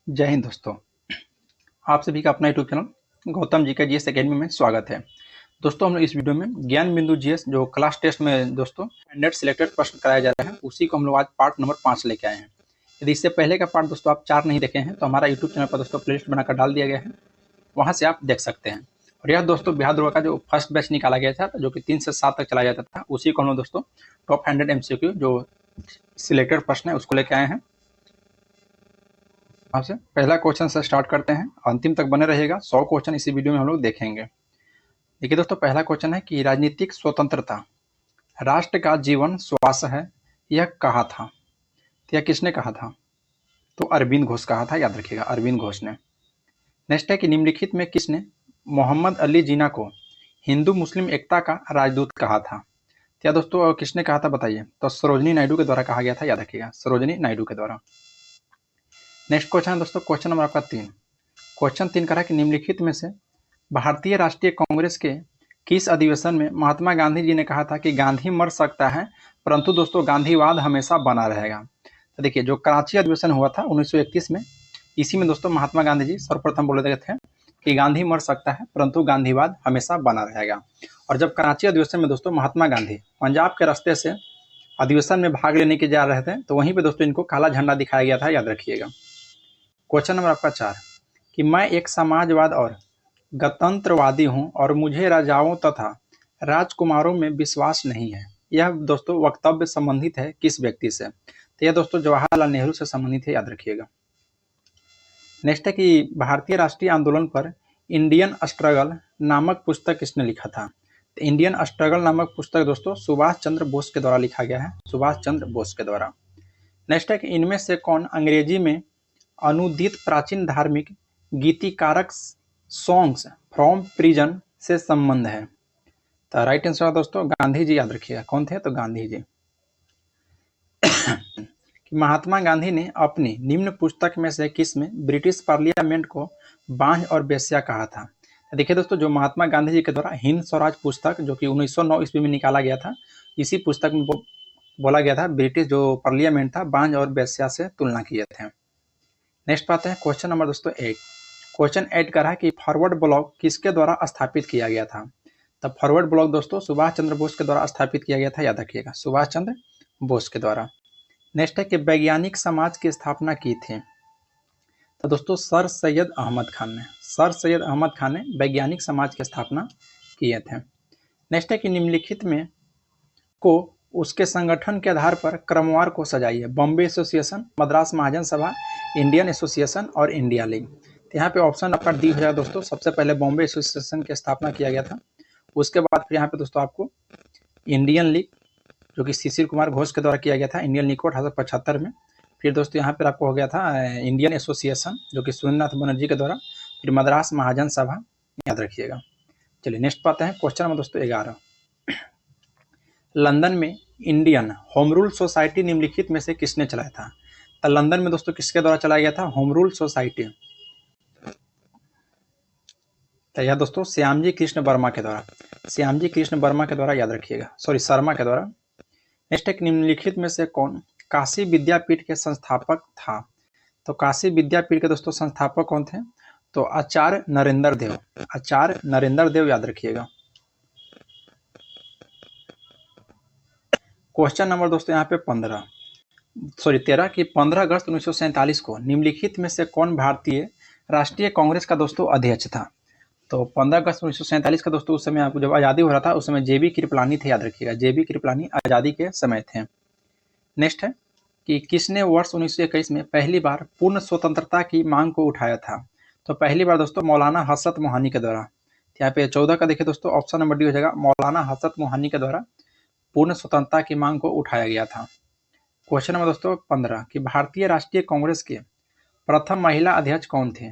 जय हिंद दोस्तों। आप सभी का अपना यूट्यूब चैनल गौतम जी का जीएस एकेडमी में स्वागत है। दोस्तों हम लोग इस वीडियो में ज्ञान बिंदु जीएस जो क्लास टेस्ट में दोस्तों स्टैंडर्ड सिलेक्टेड प्रश्न कराया जा रहा है, उसी को हम लोग आज पार्ट नंबर 5 लेके आए हैं। यदि इससे पहले का पार्ट दोस्तों आप 4 नहीं देखे हैं तो हमारा यूट्यूब चैनल पर दोस्तों प्लेलिस्ट बनाकर डाल दिया गया है, वहाँ से आप देख सकते हैं। और यह दोस्तों बिहार द्रोह का जो फर्स्ट बैच निकाला गया था, जो कि 3 से 7 तक चला जाता था, उसी को हम लोग दोस्तों टॉप 100 MCQ जो सिलेक्टेड प्रश्न है उसको लेके आए हैं। आपसे पहला क्वेश्चन से स्टार्ट करते हैं, अंतिम तक बने रहेगा। 100 क्वेश्चन इसी वीडियो में हम लोग देखेंगे। देखिए दोस्तों, पहला क्वेश्चन है कि राजनीतिक स्वतंत्रता राष्ट्र का जीवन श्वास है, यह कहा था? तो यह किसने कहा था? तो अरविंद घोष कहा था, याद रखिएगा, अरविंद घोष ने। नेक्स्ट है कि निम्नलिखित में किसने मोहम्मद अली जिन्ना को हिंदू मुस्लिम एकता का राजदूत कहा था? तो यह दोस्तों किसने कहा था बताइए? तो सरोजनी नायडू के द्वारा कहा गया था, याद रखिएगा, सरोजनी नायडू के द्वारा। नेक्स्ट क्वेश्चन है दोस्तों, क्वेश्चन नंबर आपका 3। क्वेश्चन 3 कह रहा है कि निम्नलिखित में से भारतीय राष्ट्रीय कांग्रेस के किस अधिवेशन में महात्मा गांधी जी ने कहा था कि गांधी मर सकता है परंतु दोस्तों गांधीवाद हमेशा बना रहेगा? तो देखिए, जो कराची अधिवेशन हुआ था 1931 में, इसी में दोस्तों महात्मा गांधी जी सर्वप्रथम बोले थे कि गांधी मर सकता है परंतु गांधीवाद हमेशा बना रहेगा। और जब कराची अधिवेशन में दोस्तों महात्मा गांधी पंजाब के रास्ते से अधिवेशन में भाग लेने के जा रहे थे, तो वहीं पे दोस्तों इनको काला झंडा दिखाया गया था, याद रखिएगा। क्वेश्चन नंबर आपका 4 कि मैं एक समाजवाद और गणतंत्रवादी हूं और मुझे राजाओं तथा राजकुमारों में विश्वास नहीं है। यह दोस्तों वक्तव्य संबंधित है किस व्यक्ति से? तो यह दोस्तों जवाहरलाल नेहरू से संबंधित है, याद रखिएगा। नेक्स्ट है कि भारतीय राष्ट्रीय आंदोलन पर इंडियन स्ट्रगल नामक पुस्तक किसने लिखा था? तो इंडियन स्ट्रगल नामक पुस्तक दोस्तों सुभाष चंद्र बोस के द्वारा लिखा गया है, सुभाष चंद्र बोस के द्वारा। नेक्स्ट है कि इनमें से कौन अंग्रेजी में अनुदित प्राचीन धार्मिक गीतिकारक सॉन्ग्स फ्रॉम प्रिजन से संबंध है? तो राइट आंसर दोस्तों गांधी जी, याद रखिएगा। कौन थे? तो गांधी जी। कि महात्मा गांधी ने अपनी निम्न पुस्तक में से किस में ब्रिटिश पार्लियामेंट को बांझ और बेस्या कहा था? देखिए दोस्तों, जो महात्मा गांधी जी के द्वारा हिंद स्वराज पुस्तक जो कि 1909 ईस्वी में निकाला गया था, इसी पुस्तक में बोला गया था ब्रिटिश जो पार्लियामेंट था बांझ और बेस्या से तुलना किए थे। नेक्स्ट पाते हैं क्वेश्चन नंबर दोस्तों 8। क्वेश्चन 8 कर रहा है कि फॉरवर्ड ब्लॉक किसके द्वारा स्थापित किया गया था? तब फॉरवर्ड ब्लॉक दोस्तों सुभाष चंद्र बोस के द्वारा स्थापित किया गया था, याद रखिएगा, सुभाष चंद्र बोस के द्वारा। नेक्स्ट है कि वैज्ञानिक समाज की स्थापना की थी? तो दोस्तों सर सैयद अहमद खान ने, सर सैयद अहमद खान ने वैज्ञानिक समाज की स्थापना किए थे। नेक्स्ट है कि निम्नलिखित में को उसके संगठन के आधार पर क्रमवार को सजाइए। बॉम्बे एसोसिएशन, मद्रास महाजन सभा, इंडियन एसोसिएशन और इंडिया लीग। तो यहाँ पे ऑप्शन आपका डी हो जाएगा दोस्तों। सबसे पहले बॉम्बे एसोसिएशन की स्थापना किया गया था, उसके बाद फिर यहाँ पे दोस्तों आपको इंडियन लीग जो कि शिशिर कुमार घोष के द्वारा किया गया था, इंडियन लीग को 1875 में। फिर दोस्तों यहाँ पर आपको हो गया था इंडियन एसोसिएशन जो कि सुरेंद्रनाथ बनर्जी के द्वारा, फिर मद्रास महाजन सभा, याद रखिएगा। चलिए नेक्स्ट पाते हैं क्वेश्चन नंबर दोस्तों 11। लंदन में इंडियन होम रूल सोसाइटी निम्नलिखित में से किसने चलाया था? तो लंदन में दोस्तों किसके द्वारा चलाया गया था होम रूल सोसाइटी? तो यह दोस्तों श्यामजी कृष्ण वर्मा के द्वारा, श्यामजी कृष्ण वर्मा के द्वारा, याद रखिएगा, सॉरी शर्मा के द्वारा। नेक्स्ट है निम्नलिखित में से कौन काशी विद्यापीठ के संस्थापक था? तो काशी विद्यापीठ के दोस्तों संस्थापक कौन थे? तो आचार्य नरेंद्र देव, आचार्य नरेंद्र देव, याद रखिएगा। क्वेश्चन नंबर दोस्तों यहाँ पे 13 कि 15 अगस्त 1947 को निम्नलिखित में से कौन भारतीय राष्ट्रीय कांग्रेस का दोस्तों अध्यक्ष था? तो 15 अगस्त 1947 का दोस्तों उस समय आपको जब आज़ादी हो रहा था उस समय जेबी कृपलानी थे, याद रखिएगा, जेबी कृपलानी आज़ादी के समय थे। नेक्स्ट है कि किसने वर्ष 1921 में पहली बार पूर्ण स्वतंत्रता की मांग को उठाया था? तो पहली बार दोस्तों मौलाना हसरत मोहानी के द्वारा। यहाँ पे 14 का देखिए दोस्तों ऑप्शन नंबर डी हो जाएगा, मौलाना हसरत मोहानी के द्वारा पूर्ण स्वतंत्रता की मांग को उठाया गया था। क्वेश्चन नंबर दोस्तों 15 कि भारतीय राष्ट्रीय कांग्रेस के प्रथम महिला अध्यक्ष कौन थे?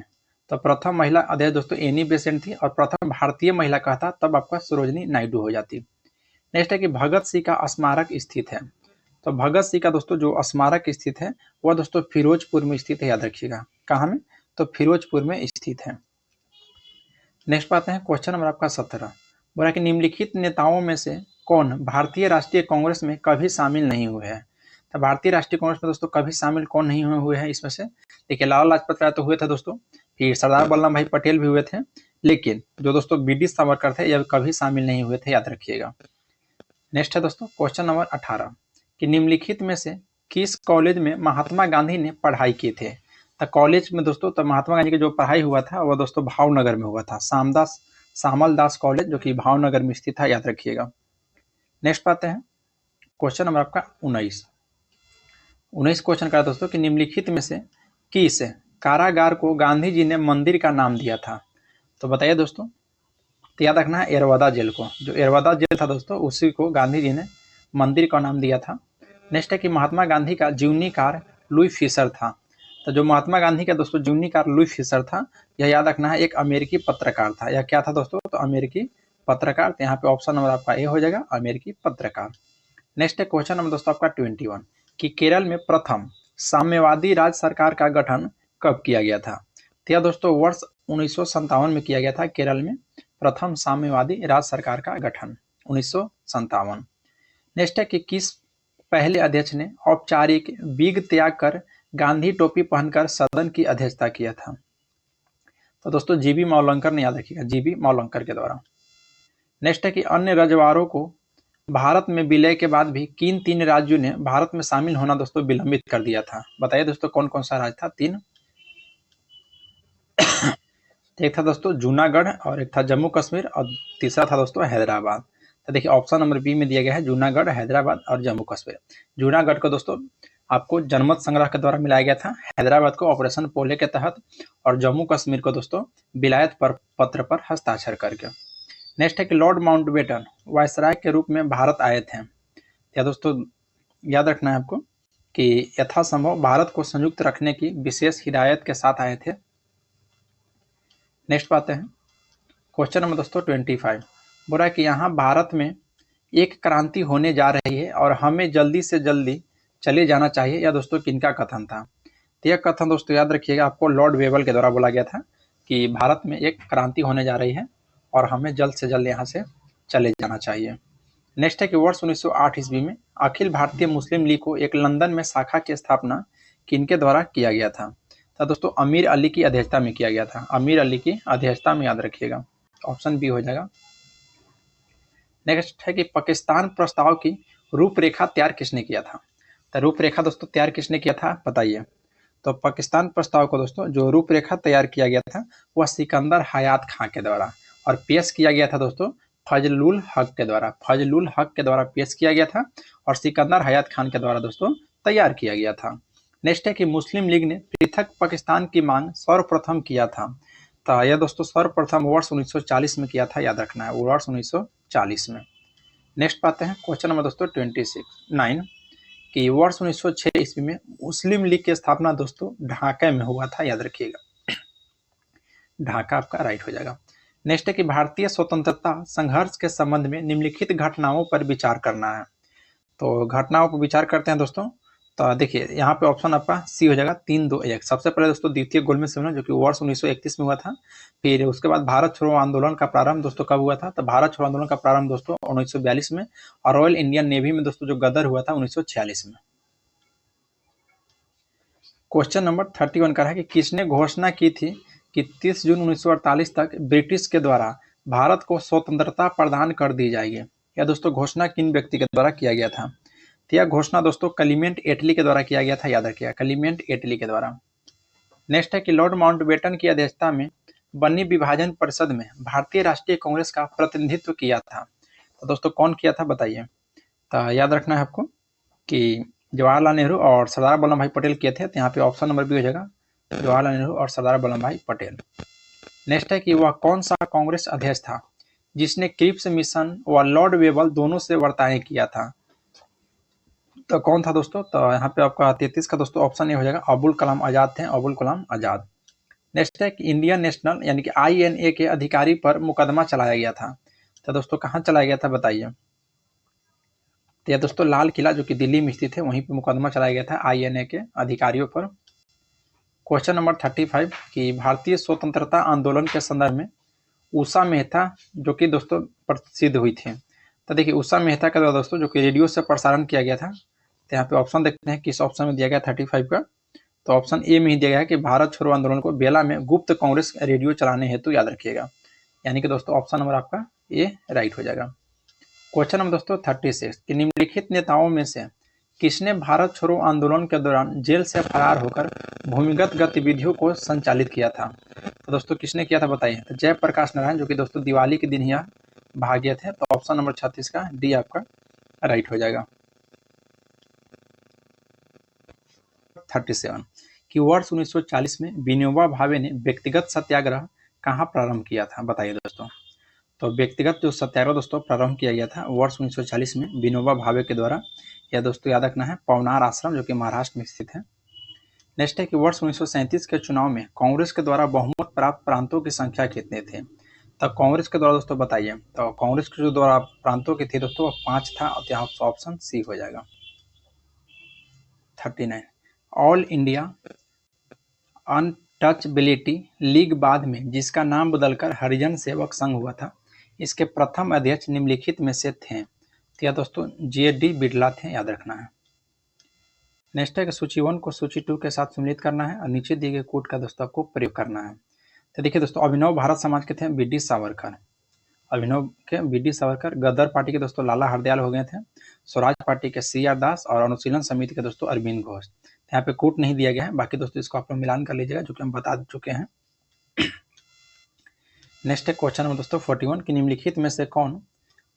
तो प्रथम महिला अध्यक्ष दोस्तों एनी बेसेंट थी और प्रथम भारतीय महिला कहता तब आपका सरोजनी नायडू हो जाती। नेक्स्ट है कि भगत सिंह का स्मारक स्थित है? तो भगत सिंह का दोस्तों जो स्मारक स्थित है वह दोस्तों फिरोजपुर में स्थित है, याद रखिएगा। कहाँ में? तो फिरोजपुर में स्थित है। नेक्स्ट पाते हैं क्वेश्चन नंबर आपका 17। बोला कि निम्नलिखित नेताओं में से कौन भारतीय राष्ट्रीय कांग्रेस में कभी शामिल नहीं हुए हैं? तो भारतीय राष्ट्रीय कांग्रेस में दोस्तों कभी शामिल कौन नहीं हुए हैं इसमें से? देखिए, लाला लाजपत राय तो हुए थे दोस्तों, फिर सरदार वल्लभ भाई पटेल भी हुए थे, लेकिन जो दोस्तों बी.डी. सावरकर थे यह कभी शामिल नहीं हुए थे, याद रखिएगा। नेक्स्ट है दोस्तों क्वेश्चन नंबर 18 कि निम्नलिखित में से किस कॉलेज में महात्मा गांधी ने पढ़ाई की थे? तो कॉलेज में दोस्तों तो महात्मा गांधी की जो पढ़ाई हुआ था वह दोस्तों भावनगर में हुआ था, श्यामल दास कॉलेज, जो कि भावनगर में स्थित था, याद रखिएगा। नेक्स्ट पाते हैं क्वेश्चन नंबर आपका 19 क्वेश्चन का दोस्तों कि निम्नलिखित में से किस कारागार को गांधी जी ने मंदिर का नाम दिया था? तो बताइए दोस्तों। तो याद रखना है एरवदा जेल को, जो एरवदा जेल था दोस्तों उसी को गांधी जी ने मंदिर का नाम दिया था। नेक्स्ट है कि महात्मा गांधी का जीवनीकार लुई फिशर था। तो जो महात्मा गांधी का दोस्तों जीवनीकार लुई फिशर था, यह याद रखना है एक अमेरिकी पत्रकार था। यह क्या था दोस्तों? तो अमेरिकी पत्रकार। तो यहाँ पे ऑप्शन नंबर आपका ए हो जाएगा, अमेरिकी पत्रकार। नेक्स्ट है क्वेश्चन नंबर दोस्तों आपका 21 कि केरल में प्रथम साम्यवादी राज सरकार का गठन कब किया गया था? तो यह दोस्तों वर्ष 1957 में किया गया था केरल में प्रथम साम्यवादी राज सरकार का गठन, 1957। नेक्स्ट है कि किस पहले अध्यक्ष ने औपचारिक विग त्याग कर गांधी टोपी पहनकर सदन की अध्यक्षता किया था? तो दोस्तों जीबी मावलंकर ने, याद रखिएगा, जीबी मावलंकर के द्वारा। नेक्स्ट है कि अन्य रजवाड़ों को भारत में विलय के बाद भी किन 3 राज्यों ने भारत में शामिल होना दोस्तों विलंबित कर दिया था? बताइए दोस्तों कौन कौन सा राज्य था? 3। एक था दोस्तों जूनागढ़, और एक था जम्मू कश्मीर, और तीसरा था दोस्तों हैदराबाद। तो देखिए ऑप्शन नंबर बी में दिया गया है जूनागढ़, हैदराबाद और जम्मू कश्मीर। जूनागढ़ को दोस्तों आपको जनमत संग्रह के द्वारा मिलाया गया था, हैदराबाद को ऑपरेशन पोले के तहत, और जम्मू कश्मीर को दोस्तों विलायत पर पत्र पर हस्ताक्षर करके। नेक्स्ट है कि लॉर्ड माउंटबेटन वायसराय के रूप में भारत आए थे। या दोस्तों याद रखना है आपको कि यथासंभव भारत को संयुक्त रखने की विशेष हिदायत के साथ आए थे। नेक्स्ट पाते हैं क्वेश्चन नंबर दोस्तों 25। बोला कि यहाँ भारत में एक क्रांति होने जा रही है और हमें जल्दी से जल्दी चले जाना चाहिए। यह दोस्तों किनका कथन था? तो यह कथन दोस्तों याद रखिएगा आपको लॉर्ड वेबल के द्वारा बोला गया था कि भारत में एक क्रांति होने जा रही है और हमें जल्द से जल्द यहाँ से चले जाना चाहिए। नेक्स्ट है कि वर्ष 1908 ईस्वी में अखिल भारतीय मुस्लिम लीग को एक लंदन में शाखा की स्थापना किनके द्वारा किया गया था? तो दोस्तों अमीर अली की अध्यक्षता में किया गया था, अमीर अली की अध्यक्षता में, याद रखिएगा, ऑप्शन बी हो जाएगा। नेक्स्ट है कि पाकिस्तान प्रस्ताव की रूपरेखा तैयार किसने किया था? तो रूपरेखा दोस्तों तैयार किसने किया था बताइए। तो पाकिस्तान प्रस्ताव को दोस्तों जो रूपरेखा तैयार किया गया था वह सिकंदर हयात खां के द्वारा, और पेश किया गया था दोस्तों फजलुल हक के द्वारा, फजलुल हक के द्वारा पेश किया गया था और सिकंदर हयात खान के द्वारा दोस्तों तैयार किया गया था। नेक्स्ट है कि मुस्लिम लीग ने पृथक पाकिस्तान की मांग सर्वप्रथम किया था। तो यह दोस्तों सर्वप्रथम वर्ष 1940 में किया था, याद रखना है, वर्ष 1940 में। नेक्स्ट पाते हैं क्वेश्चन नंबर दोस्तों 9 कि वर्ष 1906 ईस्वी में मुस्लिम लीग की स्थापना दोस्तों ढाका में हुआ था, याद रखिएगा, ढाका आपका राइट हो जाएगा। नेक्स्ट है कि भारतीय स्वतंत्रता संघर्ष के संबंध में निम्नलिखित घटनाओं पर विचार करना है। तो घटनाओं पर विचार करते हैं दोस्तों। तो देखिए यहाँ पे ऑप्शन आपका सी हो जाएगा 3, 2, 1। सबसे पहले दोस्तों द्वितीय गोलमेज सम्मेलन जो कि वर्ष 1931 में हुआ था। फिर उसके बाद भारत छोड़ो आंदोलन का प्रारंभ दोस्तों कब हुआ था? तो भारत छोड़ो आंदोलन का प्रारंभ दोस्तों 1942 में, और रॉयल इंडियन नेवी में दोस्तों जो गदर हुआ था 1946 में। क्वेश्चन नंबर 31 का है कि किसने घोषणा की थी कि 30 जून 1948 तक ब्रिटिश के द्वारा भारत को स्वतंत्रता प्रदान कर दी जाएगी? यह दोस्तों घोषणा किन व्यक्ति के द्वारा किया गया था? तो यह घोषणा दोस्तों क्लीमेंट एटली के द्वारा किया गया था, याद रखिएगा, क्लीमेंट एटली के द्वारा। नेक्स्ट है कि लॉर्ड माउंटबेटन की अध्यक्षता में बनी विभाजन परिषद में भारतीय राष्ट्रीय कांग्रेस का प्रतिनिधित्व किया था। तो दोस्तों कौन किया था बताइए। तो याद रखना है आपको कि जवाहरलाल नेहरू और सरदार वल्लभ भाई पटेल किए थे। तो यहाँ पे ऑप्शन नंबर बी हो जाएगा, जवाहरलाल नेहरू और सरदार वल्लभ भाई पटेल। नेक्स्ट है कि वह कौन सा कांग्रेस अध्यक्ष था जिसने क्रिप्स मिशन व लॉर्ड वेबल दोनों से वार्ताएं किया था? तो कौन था दोस्तों? तो यहाँ पे आपका 33 का दोस्तों ऑप्शन ये हो जाएगा, अबुल कलाम आजाद थे, अबुल कलाम आजाद। नेक्स्ट है कि इंडियन नेशनल यानी कि INA के अधिकारी पर मुकदमा चलाया गया था। तो दोस्तों कहाँ चलाया गया था बताइए। तो यह दोस्तों लाल किला जो कि दिल्ली में स्थित है वहीं पर मुकदमा चलाया गया था INA के अधिकारियों पर। क्वेश्चन नंबर 35 कि भारतीय स्वतंत्रता आंदोलन के संदर्भ में उषा मेहता जो कि दोस्तों प्रसिद्ध हुई थी। तो देखिए उषा मेहता का दोस्तों जो कि रेडियो से प्रसारण किया गया था। तो यहाँ पे ऑप्शन देखते हैं किस ऑप्शन में दिया गया 35 का। तो ऑप्शन ए में ही दिया गया है कि भारत छोड़ो आंदोलन को बेला में गुप्त कांग्रेस रेडियो चलाने हेतु याद रखिएगा। यानी कि दोस्तों ऑप्शन नंबर आपका ए राइट हो जाएगा। क्वेश्चन नंबर दोस्तों 36 कि निम्नलिखित नेताओं में से किसने भारत छोड़ो आंदोलन के दौरान जेल से फरार होकर भूमिगत गतिविधियों को संचालित किया था। तो दोस्तों किसने किया था बताइए। तो जयप्रकाश नारायण, जो कि दोस्तों दिवाली के दिन यह भाग्य थे। तो ऑप्शन नंबर 36 का डी आपका राइट हो जाएगा। 37 कि वर्ष 1940 में विनोबा भावे ने व्यक्तिगत सत्याग्रह कहाँ प्रारंभ किया था बताइए दोस्तों। तो व्यक्तिगत जो सत्याग्रह दोस्तों प्रारंभ किया गया था वर्ष 1940 में विनोबा भावे के द्वारा। यह दोस्तों याद रखना है पवनार आश्रम, जो कि महाराष्ट्र में स्थित है। नेक्स्ट है कि वर्ष 1937 के चुनाव में कांग्रेस के द्वारा बहुमत प्राप्त प्रांतों की संख्या कितने थे। तो कांग्रेस के द्वारा दोस्तों बताइए। तो कांग्रेस के जो द्वारा प्रांतों की थी दोस्तों 5 था। और यहाँ ऑप्शन सी हो जाएगा। 39 ऑल इंडिया अनटचबिलिटी लीग बाद में जिसका नाम बदलकर हरिजन सेवक संघ हुआ था, इसके प्रथम अध्यक्ष निम्नलिखित में से थे। तो यह दोस्तों जे.डी. बिरला थे, याद रखना है। नेक्स्ट है कि सूची 1 को सूची 2 के साथ सम्मिलित करना है और नीचे दिए गए कोड का दोस्तों आपको प्रयोग करना है। तो देखिए दोस्तों अभिनव भारत समाज के थे बी.डी. सावरकर। अभिनव के बी.डी. सावरकर। गदर पार्टी के दोस्तों लाला हरदयाल हो गए थे। स्वराज पार्टी के सी.आर. दास और अनुशीलन समिति के दोस्तों अरविंद घोष। यहाँ पे कोट नहीं दिया गया है, बाकी दोस्तों इसको आप लोग मिलान कर लीजिएगा, जो कि हम बता चुके हैं। नेक्स्ट है क्वेश्चन नंबर दोस्तों 41 कि निम्नलिखित में से कौन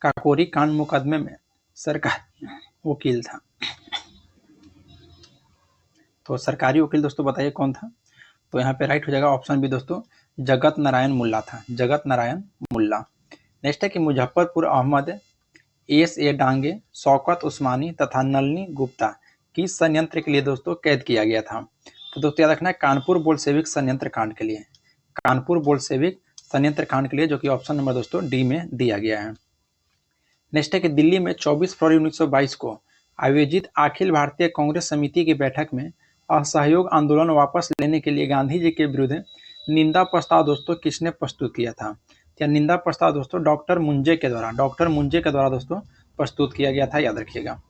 काकोरी कांड मुकदमे में सरकारी वकील था। तो सरकारी वकील दोस्तों बताइए कौन था। तो यहाँ पे राइट हो जाएगा ऑप्शन बी दोस्तों जगत नारायण मुल्ला था, जगत नारायण मुल्ला। नेक्स्ट है कि मुजफ्फरपुर अहमद एस.ए. डांगे, शौकत उस्मानी तथा नलिनी गुप्ता किस संयंत्र के लिए दोस्तों कैद किया गया था। तो दोस्तों याद रखना है कानपुर बोल्शेविक संयंत्र कांड के लिए, कानपुर बोल्शेविक संयंत्र कांड के लिए, जो कि ऑप्शन नंबर दोस्तों डी में दिया गया है। नेक्स्ट है कि दिल्ली में 24 फरवरी 1922 को आयोजित अखिल भारतीय कांग्रेस समिति की बैठक में असहयोग आंदोलन वापस लेने के लिए गांधी जी के विरुद्ध निंदा प्रस्ताव दोस्तों किसने प्रस्तुत किया था। या निंदा प्रस्ताव दोस्तों डॉक्टर मुंजे के द्वारा दोस्तों प्रस्तुत किया गया था, याद रखिएगा।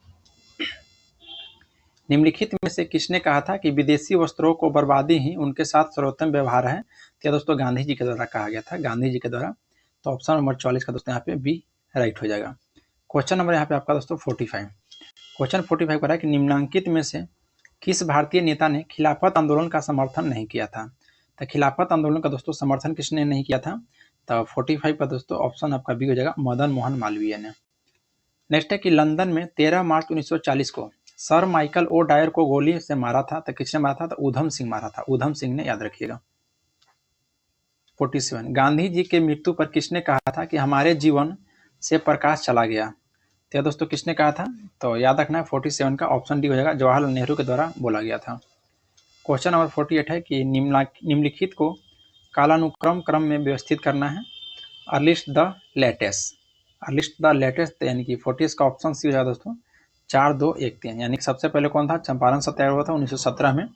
निम्नलिखित में से किसने कहा था कि विदेशी वस्त्रों को बर्बादी ही उनके साथ सर्वोत्तम व्यवहार है। तो दोस्तों गांधी जी के द्वारा कहा गया था, गांधी जी के द्वारा। तो ऑप्शन नंबर 44 का दोस्तों यहाँ पे बी राइट हो जाएगा। क्वेश्चन नंबर यहाँ पे आपका दोस्तों 45। क्वेश्चन 45 कह रहा है कि निम्नांकित में से किस भारतीय नेता ने खिलाफत आंदोलन का समर्थन नहीं किया था। तो खिलाफत आंदोलन का दोस्तों समर्थन किसने नहीं किया था। तो 45 का दोस्तों ऑप्शन आपका बी हो जाएगा मदन मोहन मालवीय ने। नेक्स्ट है कि लंदन में 13 मार्च 1940 को सर माइकल ओ डायर को गोली से मारा था। तो किसने मारा था। तो ऊधम सिंह मारा था, ऊधम सिंह ने, याद रखिएगा। 47 गांधी जी के मृत्यु पर किसने कहा था कि हमारे जीवन से प्रकाश चला गया। तो दोस्तों किसने कहा था। तो याद रखना है 47 का ऑप्शन डी हो जाएगा, जवाहरलाल नेहरू के द्वारा बोला गया था। क्वेश्चन नंबर 48 है कि निम्नलिखित को कालानुक्रम क्रम में व्यवस्थित करना है। Earliest the latest, earliest the latest, यानी कि 40 का ऑप्शन सी हो जाएगा दोस्तों 4, 2, 1, 3। यानी कि सबसे पहले कौन था। चंपारण सत्याग्रह हुआ था 1917 में।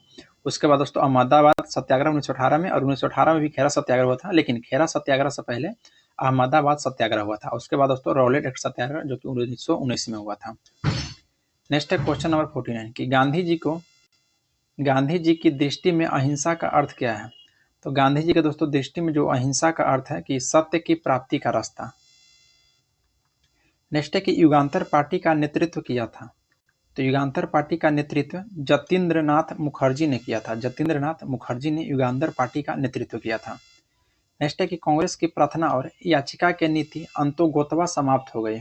उसके बाद दोस्तों अहमदाबाद सत्याग्रह 1918 में, और 1918 में भी खेरा सत्याग्रह हुआ था, लेकिन खेरा सत्याग्रह से पहले अहमदाबाद सत्याग्रह हुआ था। उसके बाद दोस्तों रॉलेट एक्ट सत्याग्रह, जो कि 1919 में हुआ था। नेक्स्ट है क्वेश्चन नंबर 49 कि गांधी जी की दृष्टि में अहिंसा का अर्थ क्या है। तो गांधी जी के दोस्तों दृष्टि में जो अहिंसा का अर्थ है कि सत्य की प्राप्ति का रास्ता। नेक्स्ट है कि युगांतर पार्टी का नेतृत्व किया था। तो युगांतर पार्टी का नेतृत्व जतींद्रनाथ मुखर्जी ने किया था, जतींद्रनाथ मुखर्जी ने युगांतर पार्टी का नेतृत्व किया था। नेक्स्ट है कि कांग्रेस की प्रार्थना और याचिका के नीति अंतोगोतवा समाप्त हो गई।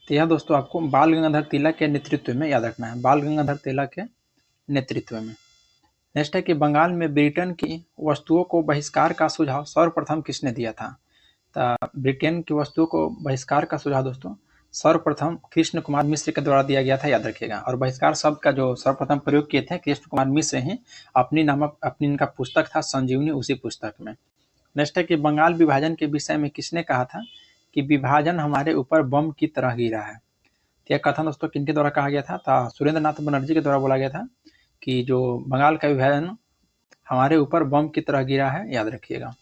तो यह दोस्तों आपको बाल गंगाधर तिलक के नेतृत्व में याद रखना है, बाल गंगाधर तिलक के नेतृत्व में। नेक्स्ट है कि बंगाल में ब्रिटेन की वस्तुओं को बहिष्कार का सुझाव सर्वप्रथम किसने दिया था। तो ब्रिटेन की वस्तुओं को बहिष्कार का सुझाव दोस्तों सर्वप्रथम कृष्ण कुमार मिश्र के द्वारा दिया गया था, याद रखिएगा। और बहिष्कार शब्द का जो सर्वप्रथम प्रयोग किए थे कृष्ण कुमार मिश्र ही, अपनी इनका पुस्तक था संजीवनी, उसी पुस्तक में। नेक्स्ट है कि बंगाल विभाजन के विषय में किसने कहा था कि विभाजन हमारे ऊपर बम की तरह गिरा है। तो यह कथन दोस्तों किनके द्वारा कहा गया था। तो सुरेंद्र नाथ बनर्जी के द्वारा बोला गया था कि जो बंगाल का विभाजन हमारे ऊपर बम की तरह गिरा है, याद रखिएगा।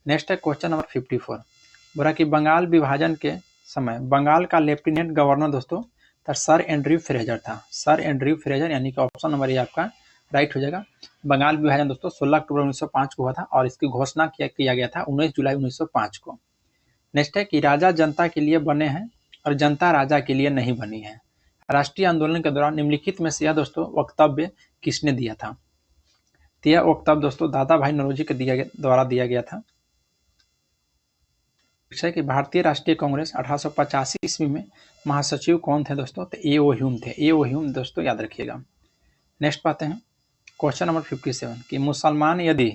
नेक्स्ट है क्वेश्चन नंबर 54, बोला कि बंगाल विभाजन के समय बंगाल का लेफ्टिनेंट गवर्नर दोस्तों तो सर एंड्रयू फ्रेजर था, सर एंड्रयू फ्रेजर, यानी कि ऑप्शन नंबर ए आपका राइट हो जाएगा। बंगाल विभाजन दोस्तों 16 अक्टूबर 1905 को हुआ था और इसकी घोषणा किया गया था 19 जुलाई 1905 को। नेक्स्ट है कि राजा जनता के लिए बने हैं और जनता राजा के लिए नहीं बनी है। राष्ट्रीय आंदोलन के दौरान निम्नलिखित में से यह दोस्तों वक्तव्य किसने दिया था? तो यह वक्तव्य दोस्तों दादा भाई नौरोजी के द्वारा दिया गया था। कि भारतीय राष्ट्रीय कांग्रेस 1885 ईस्वी में महासचिव कौन थे दोस्तों? तो ए.ओ. ह्यूम थे, ए.ओ. ह्यूम दोस्तों याद रखिएगा। नेक्स्ट पाते हैं क्वेश्चन नंबर 57 कि मुसलमान यदि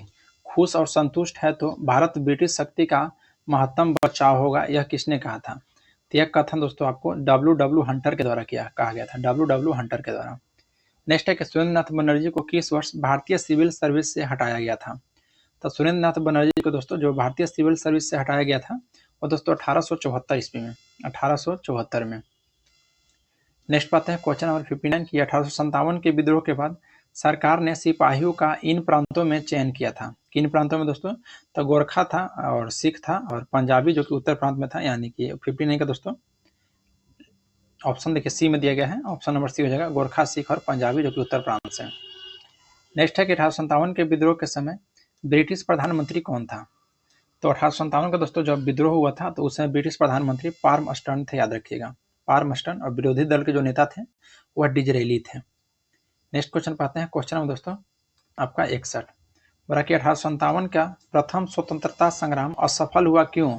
खुश और संतुष्ट है तो भारत ब्रिटिश शक्ति का महत्तम बचाव होगा, यह किसने कहा था? तो यह कथन दोस्तों आपको डब्ल्यू हंटर के द्वारा कहा गया था, डब्ल्यू हंटर के द्वारा। नेक्स्ट है कि सुरेंद्रनाथ बनर्जी को किस वर्ष भारतीय सिविल सर्विस से हटाया गया था? तो सुरेंद्रनाथ बनर्जी को दोस्तों जो भारतीय सिविल सर्विस से हटाया गया था वो दोस्तों 1874 ईस्वी में, 1874 में। नेक्स्ट पाते हैं क्वेश्चन नंबर 59 की 1857 के विद्रोह के बाद सरकार ने सिपाहियों का इन प्रांतों में चयन किया था। किन प्रांतों में दोस्तों? तो गोरखा था और सिख था और पंजाबी जो कि उत्तर प्रांत में था, यानी कि 59 का दोस्तों ऑप्शन देखिए सी में दिया गया है, ऑप्शन नंबर सी हो जाएगा, गोरखा, सिख और पंजाबी जो कि उत्तर प्रांत से। नेक्स्ट है कि 1857 के विद्रोह के समय ब्रिटिश प्रधानमंत्री कौन था? तो 1857 का दोस्तों जब विद्रोह हुआ था तो उस समय ब्रिटिश प्रधानमंत्री पाल्मस्टर्न थे, याद रखिएगा, पाल्मस्टर्न, और विरोधी दल के जो नेता थे वह डिजरेली थे। नेक्स्ट क्वेश्चन पाते हैं क्वेश्चन नंबर दोस्तों आपका 61 बोला कि 1857 का प्रथम स्वतंत्रता संग्राम असफल हुआ, क्यों?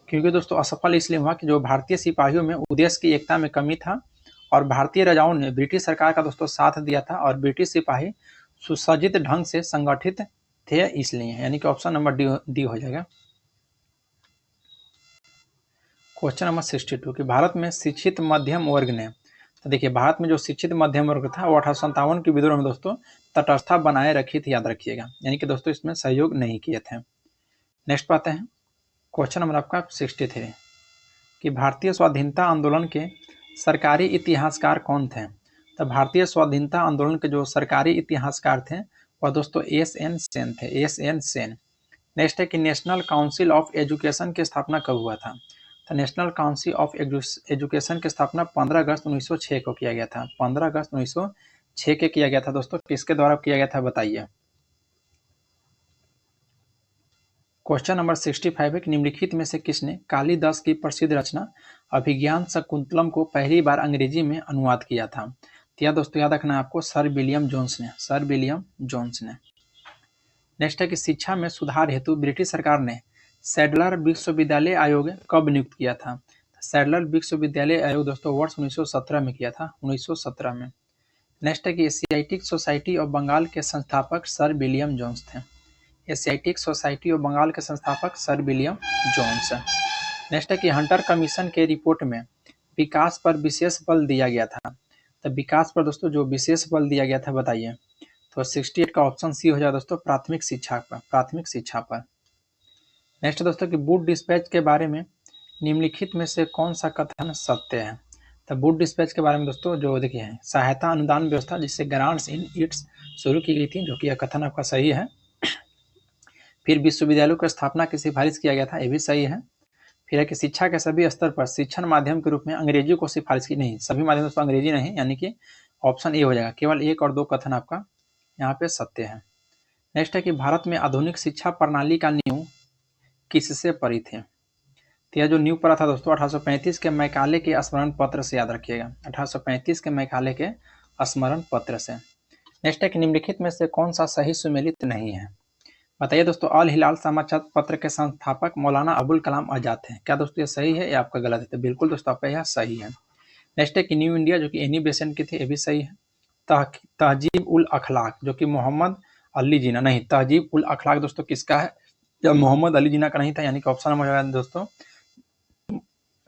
क्योंकि दोस्तों असफल इसलिए हुआ कि जो भारतीय सिपाहियों में उद्देश्य की एकता में कमी था और भारतीय राजाओं ने ब्रिटिश सरकार का दोस्तों साथ दिया था और ब्रिटिश सिपाही सुसज्जित ढंग से संगठित थे इसलिए, यानी कि ऑप्शन नंबर डी हो जाएगा। क्वेश्चन नंबर 62 कि भारत में शिक्षित मध्यम वर्ग ने, तो देखिए भारत में जो शिक्षित मध्यम वर्ग था वो 1857 के विद्रोह में दोस्तों तटस्थता बनाए रखी थी, याद रखिएगा, यानी कि दोस्तों इसमें सहयोग नहीं किए थे। नेक्स्ट पाते हैं क्वेश्चन नंबर आपका 63 कि भारतीय स्वाधीनता आंदोलन के सरकारी इतिहासकार कौन थे? तो भारतीय स्वाधीनता आंदोलन के जो सरकारी इतिहासकार थे वह दोस्तों एस.एन. सेन थे, एस.एन. सेन। नेक्स्ट है कि नेशनल काउंसिल ऑफ एजुकेशन की स्थापना कब हुआ था? तो नेशनल काउंसिल ऑफ एजुकेशन की स्थापना 15 अगस्त 1906 को किया गया था, 15 अगस्त 1906 के किया गया था दोस्तों। किसके द्वारा किया गया था बताइए? क्वेश्चन नंबर 65 है कि निम्नलिखित में से किसने कालिदास की प्रसिद्ध रचना अभिज्ञान शकुंतलम को पहली बार अंग्रेजी में अनुवाद किया था? तो यह दोस्तों याद रखना है आपको, सर विलियम जोन्स ने, सर विलियम जोन्स ने। नेक्स्ट है कि शिक्षा में सुधार हेतु ब्रिटिश सरकार ने सैडलर विश्वविद्यालय आयोग कब नियुक्त किया था? सैडलर विश्वविद्यालय आयोग दोस्तों वर्ष 1917 में किया था, 1917 में। नेक्स्ट है कि एशियाटिक सोसाइटी ऑफ बंगाल के संस्थापक सर विलियम जोन्स थे, एशियाटिक सोसाइटी ऑफ बंगाल के संस्थापक सर विलियम जोन्स। नेक्स्ट है कि हंटर कमीशन के रिपोर्ट में विकास पर विशेष बल दिया गया था, तो विकास पर दोस्तों जो विशेष बल दिया गया था बताइए? तो 68 का ऑप्शन सी हो जाएगा दोस्तों, प्राथमिक शिक्षा पर, प्राथमिक शिक्षा पर। नेक्स्ट दोस्तों कि बूट डिस्पैच के बारे में निम्नलिखित में से कौन सा कथन सत्य है? तो बूट डिस्पैच के बारे में दोस्तों जो देखिए है सहायता अनुदान व्यवस्था जिससे ग्रांट्स इन इट्स शुरू की गई थी, जो कि यह कथन आपका सही है। फिर विश्वविद्यालयों की स्थापना की सिफारिश किया गया था, ये भी सही है। फिर है कि शिक्षा के सभी स्तर पर शिक्षण माध्यम के रूप में अंग्रेजी को सिफारिश की, नहीं सभी माध्यम दोस्तों अंग्रेजी नहीं, यानी कि ऑप्शन ए हो जाएगा, केवल 1 और 2 कथन आपका यहाँ पे सत्य है। नेक्स्ट है कि भारत में आधुनिक शिक्षा प्रणाली का नींव किससे परी थे? तो यह जो नींव पड़ा था दोस्तों 1835 के मैकाले के स्मरण पत्र से, याद रखिएगा, 1835 के मैकाले के स्मरण पत्र से। नेक्स्ट है कि निम्नलिखित में से कौन सा सही सुमेलित नहीं है? बताइए दोस्तों। अल हिलाल समाचार पत्र के संस्थापक मौलाना अबुल कलाम आजाद थे, क्या दोस्तों ये सही है या आपका गलत है? तो बिल्कुल दोस्तों आपका यह सही है। नेक्स्ट है कि न्यू इंडिया जो कि एनी बेसेंट की थी, ये भी सही है। तहजीब उल अखलाक जो कि मोहम्मद अली जिना, नहीं तहजीब उल अखलाक दोस्तों किसका है? जब मोहम्मद अली जिना का नहीं था, यानी कि ऑप्शन नंबर हो दोस्तों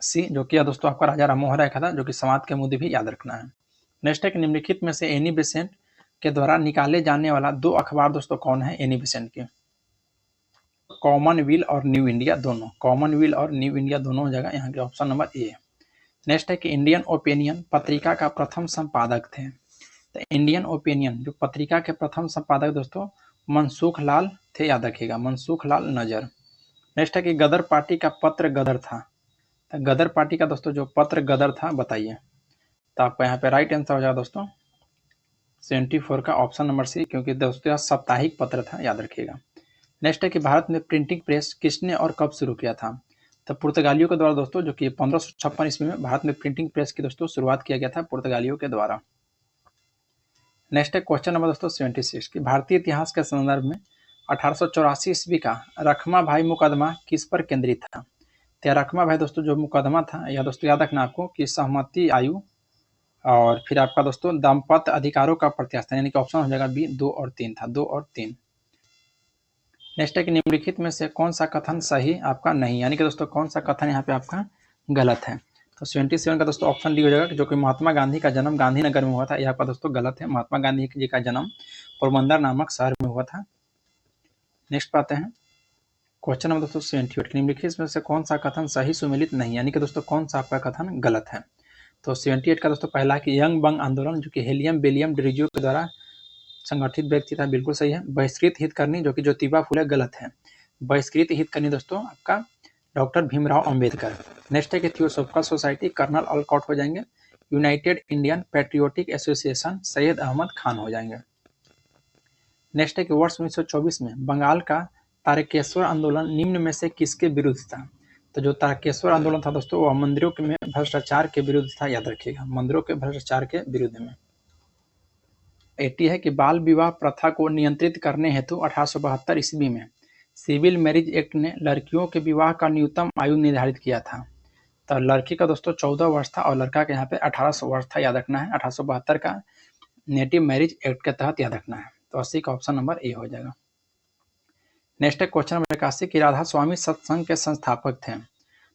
सी, जो कि दोस्तों आपका राजा राममोहन राय का था, जो कि समाज के मुद्दे भी याद रखना है। नेक्स्ट है कि निम्नलिखित में से एनी बेसेंट के द्वारा निकाले जाने वाला 2 अखबार दोस्तों कौन है एनी बेसेंट के? कॉमनवेल्थ और न्यू इंडिया दोनों, कॉमनवेल्थ और न्यू इंडिया दोनों हो जाएगा यहाँ के ऑप्शन नंबर ए। नेक्स्ट है कि इंडियन ओपिनियन पत्रिका का प्रथम संपादक थे, तो इंडियन ओपिनियन जो पत्रिका के प्रथम संपादक दोस्तों मनसुख लाल थे, याद रखिएगा, मनसुख लाल नजर। नेक्स्ट है कि गदर पार्टी का पत्र गदर था, तो गदर पार्टी का दोस्तों जो पत्र गदर था बताइए? तो आपका यहाँ पे राइट आंसर हो जाएगा दोस्तों 74 का ऑप्शन नंबर सी, क्योंकि दोस्तों यह साप्ताहिक पत्र था, याद रखिएगा। नेक्स्ट है कि भारत में प्रिंटिंग प्रेस किसने और कब शुरू किया था? तो पुर्तगालियों के द्वारा दोस्तों, जो कि 1556 ईस्वी में भारत में प्रिंटिंग प्रेस की दोस्तों शुरुआत किया गया था पुर्तगालियों के द्वारा। नेक्स्ट है क्वेश्चन नंबर दोस्तों 76 कि भारतीय इतिहास के संदर्भ में 1884 ईस्वी का रखमा भाई मुकदमा किस पर केंद्रित था? तो रखमा भाई दोस्तों जो मुकदमा था, यह दोस्तों याद रखना आपको कि सहमति आयु और फिर आपका दोस्तों दाम्पत्य अधिकारों का प्रत्यास्थान, यानी कि ऑप्शन हो जाएगा बी 2 और 3 था, 2 और 3। नेक्स्ट है कि निम्नलिखित में से कौन सा कथन सही आपका नहीं, यानी कि दोस्तों कौन सा कथन यहाँ पे आपका गलत है? तो 77 का दोस्तों ऑप्शन डी हो जाएगा, जो कि महात्मा गांधी का जन्म गांधीनगर में हुआ था, यह आपका दोस्तों गलत है। महात्मा गांधी जी का जन्म पोरबंदर नामक शहर में हुआ था। नेक्स्ट पाते हैं क्वेश्चन नंबर दोस्तों 78, निम्नलिखित में से कौन सा कथन सही सुमेलित नहीं, यानी कि दोस्तों कौन सा आपका कथन गलत है? तो 78 का दोस्तों पहला कि यंग बंग आंदोलन, जो कि हेलियम बेलियम ड्रिज्यू के द्वारा संगठित व्यक्ति था, बिल्कुल सही है। बहिष्कृत हित करनी, जो कि ज्योतिबा फुले, गलत है। बहिष्कृत हित करनी दोस्तों आपका डॉक्टर भीमराव अंबेडकर। नेक्स्ट है कि थियोसॉफिकल सोसाइटी, कर्नल ऑलकॉट हो जाएंगे। United Indian Patriotic Association, Syed Ahmad Khan हो जाएंगे। नेक्स्ट है कि वर्ष 1924 में बंगाल का तारकेश्वर आंदोलन निम्न में से किसके विरुद्ध था? तो जो तारकेश्वर आंदोलन था दोस्तों, वह मंदिरों में भ्रष्टाचार के विरुद्ध था, याद रखिएगा, मंदिरों के भ्रष्टाचार के विरुद्ध में। 80 है कि बाल विवाह प्रथा को नियंत्रित करने हेतु 1872 ईस्वी में सिविल मैरिज एक्ट ने लड़कियों के विवाह का न्यूनतम आयु निर्धारित किया था। तो लड़की का दोस्तों 14 वर्ष था और लड़का के यहाँ पे 18 वर्ष था, याद रखना है। 1872 का नेटिव मैरिज एक्ट के तहत याद रखना है। तो 80 का ऑप्शन नंबर ए हो जाएगा। नेक्स्ट है क्वेश्चन नंबर 81 कि राधा स्वामी सत्संग के संस्थापक थे।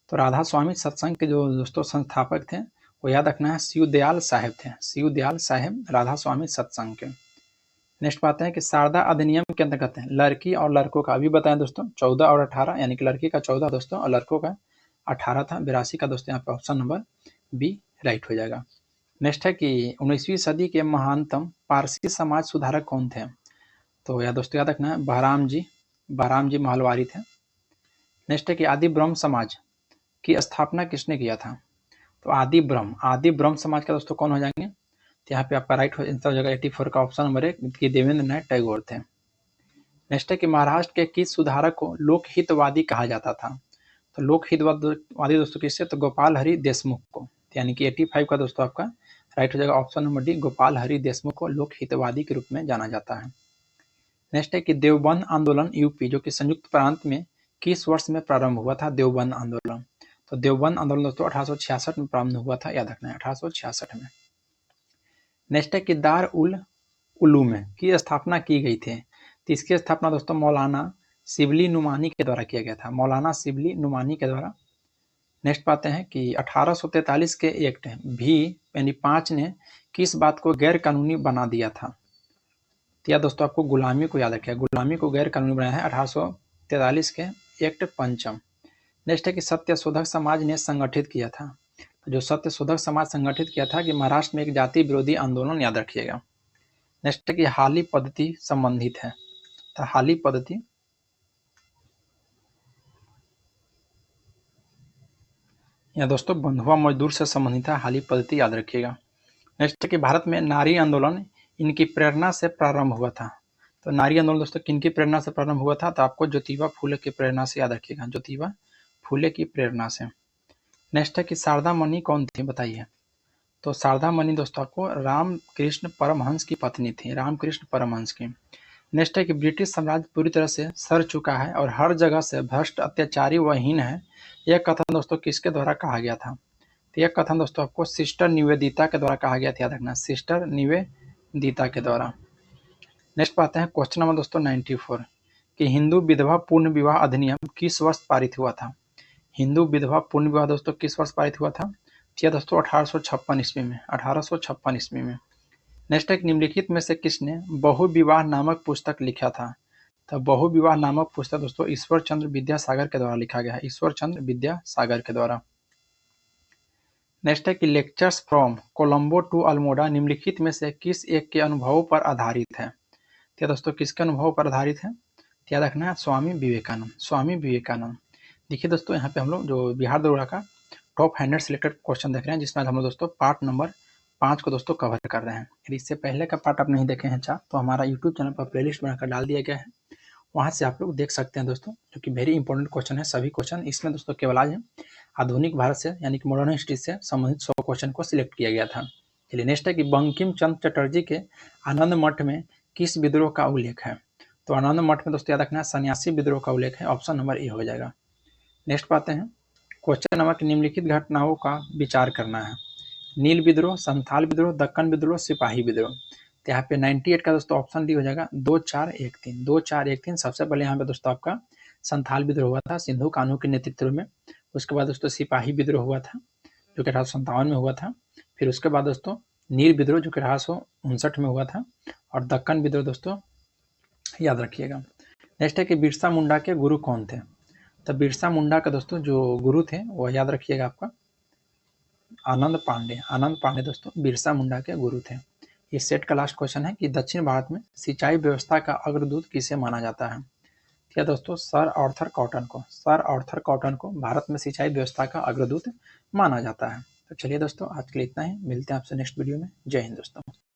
तो राधा स्वामी सत्संग के जो दोस्तों संस्थापक थे, वो याद रखना है शिवदयाल साहेब थे। शिवदयाल साहेब राधा स्वामी सत्संग के। नेक्स्ट बात है कि शारदा अधिनियम के अंतर्गत है लड़की और लड़कों का, अभी बताएं दोस्तों 14 और 18, यानी कि लड़की का 14 दोस्तों और लड़कों का 18 था। 82 का दोस्तों यहाँ पे ऑप्शन नंबर बी राइट हो जाएगा। नेक्स्ट है कि 19वीं सदी के महानतम पारसी समाज सुधारक कौन थे? तो यह दोस्तों याद रखना है बहराम जी महलवारी थे। नेक्स्ट है कि आदि ब्रह्म समाज की स्थापना किसने किया था? तो आदि ब्रह्म समाज का दोस्तों कौन हो जाएंगे? तो यहाँ पे आपका राइट आंसर हो जाएगा 84 का ऑप्शन नंबर 1 कि देवेंद्र नाथ टैगोर थे। नेक्स्ट है कि महाराष्ट्र के किस सुधारक को लोकहितवादी कहा जाता था? तो लोकहितवादी दोस्तों किससे? तो गोपाल हरि देशमुख को। यानी कि 85 का दोस्तों आपका राइट हो जाएगा option number D, Gopal Hari Deshmukh को लोकहितवादी के रूप में जाना जाता है। नेक्स्ट है कि देवबंद आंदोलन यूपी, जो कि संयुक्त प्रांत में किस वर्ष में प्रारंभ हुआ था? देवबंद आंदोलन। तो देवबंद आंदोलन दोस्तों 1866 में प्रारंभ हुआ था, याद रखना है 1866 में। नेक्स्ट है कि दार उल उलूम की स्थापना की गई थी। तो इसकी स्थापना दोस्तों मौलाना शिबली नुमानी के द्वारा किया गया था, मौलाना शिबली नुमानी के द्वारा। नेक्स्ट पाते हैं कि 1843 के एक्ट भी यानी 5 ने किस बात को गैर कानूनी बना दिया था? तो यह दोस्तों आपको गुलामी को याद रखिएगा, गुलामी को गैर कानूनी बनाया है 1843 के एक्ट पंचम। नेक्स्ट है कि सत्य शोधक समाज ने संगठित किया था। जो सत्य शोधक समाज संगठित किया था कि महाराष्ट्र में एक जाति विरोधी आंदोलन, याद रखिएगा। नेक्स्ट है कि हाली पद्धति संबंधित है। तो हाली पद्धति या दोस्तों बंधुआ मजदूर से संबंधित है, हाली पद्धति याद रखिएगा। नेक्स्ट है कि भारत में नारी आंदोलन इनकी प्रेरणा से प्रारंभ हुआ था। तो नारी आंदोलन दोस्तों किनकी प्रेरणा से प्रारंभ हुआ था? तो आपको ज्योतिबा फूले की प्रेरणा से, याद रखिएगा, ज्योतिबा फूले की प्रेरणा से। नेक्स्ट है कि शारदा मणि कौन थी, बताइए। तो शारदा मणि दोस्तों आपको रामकृष्ण परमहंस की पत्नी थी, रामकृष्ण परमहंस की। नेक्स्ट है कि ब्रिटिश साम्राज्य पूरी तरह से सड़ चुका है और हर जगह से भ्रष्ट, अत्याचारी व हीन है, यह कथन दोस्तों किसके द्वारा कहा गया था? तो यह कथन दोस्तों आपको सिस्टर निवेदिता के द्वारा कहा गया था, याद रखना, सिस्टर निवेदिता के द्वारा। नेक्स्ट पाते हैं क्वेश्चन नंबर दोस्तों 94 कि हिंदू विधवा पूर्ण विवाह अधिनियम किस वर्ष पारित हुआ था? हिंदू विधवा पूर्ण विवाह दोस्तों किस वर्ष पारित हुआ था? यह दोस्तों 1856 ईस्वी में, 1856 ईस्वी में। नेक्स्ट एक निम्नलिखित में से किसने बहुविवाह नामक पुस्तक लिखा था? तो बहुविवाह नामक पुस्तक दोस्तों ईश्वर चंद्र विद्यासागर के द्वारा लिखा गया है, ईश्वर चंद्र विद्यासागर के द्वारा। नेक्स्ट है कि lectures from Colombo to Almora निम्नलिखित में से किस एक के अनुभवों पर आधारित है? तो दोस्तों किसके अनुभव पर आधारित है? याद रखना है स्वामी विवेकानंद, स्वामी विवेकानंद। देखिए दोस्तों यहाँ पे हम लोग जो बिहार दरोगा का टॉप 100 सिलेक्टेड क्वेश्चन देख रहे हैं, जिसमें हम लोग दोस्तों पार्ट नंबर 5 को दोस्तों कवर कर रहे हैं। यदि इससे पहले का पार्ट आप नहीं देखे हैं चार, तो हमारा यूट्यूब चैनल पर प्लेलिस्ट बनाकर डाल दिया गया है, वहाँ से आप लोग देख सकते हैं दोस्तों, जो कि वेरी इंपॉर्टेंट क्वेश्चन है। सभी क्वेश्चन इसमें दोस्तों केवल आज आधुनिक भारत से यानी कि मॉडर्न हिस्ट्री से संबंधित 100 क्वेश्चन को सिलेक्ट किया गया था। चलिए नेक्स्ट है कि बंकिम चंद्र चटर्जी के आनंद मठ में किस विद्रोह का उल्लेख है। तो आनंद मठ में दोस्तों याद रखना सन्यासी विद्रोह का उल्लेख है, ऑप्शन नंबर ए हो जाएगा। नेक्स्ट पाते हैं क्वेश्चन नंबर की निम्नलिखित घटनाओं का विचार करना है। नील विद्रोह, संथाल विद्रोह, दक्कन विद्रोह, सिपाही विद्रोह। तो यहाँ पे 98 का दोस्तों ऑप्शन डी हो जाएगा 2413। 2413 सबसे पहले यहाँ पे दोस्तों आपका संथाल विद्रोह हुआ था सिंधु कान्हू के नेतृत्व में। उसके बाद दोस्तों सिपाही विद्रोह हुआ था जो कि 1857 में हुआ था। फिर उसके बाद दोस्तों नील विद्रोह जो कि 1859 में हुआ था। और दक्कन विद्रोह दोस्तों याद रखिएगा। नेक्स्ट है कि बिरसा मुंडा के गुरु कौन थे। तो बिरसा मुंडा का दोस्तों जो गुरु थे वो याद रखिएगा आपका आनंद पांडे। आनंद पांडे दोस्तों बिरसा मुंडा के गुरु थे। ये सेट का लास्ट क्वेश्चन है कि दक्षिण भारत में सिंचाई व्यवस्था का अग्रदूत किसे माना जाता है। क्या दोस्तों सर आर्थर कॉटन को। सर आर्थर कॉटन को भारत में सिंचाई व्यवस्था का अग्रदूत माना जाता है। तो चलिए दोस्तों आज के लिए इतना ही, मिलते हैं आपसे नेक्स्ट वीडियो में। जय हिंद दोस्तों।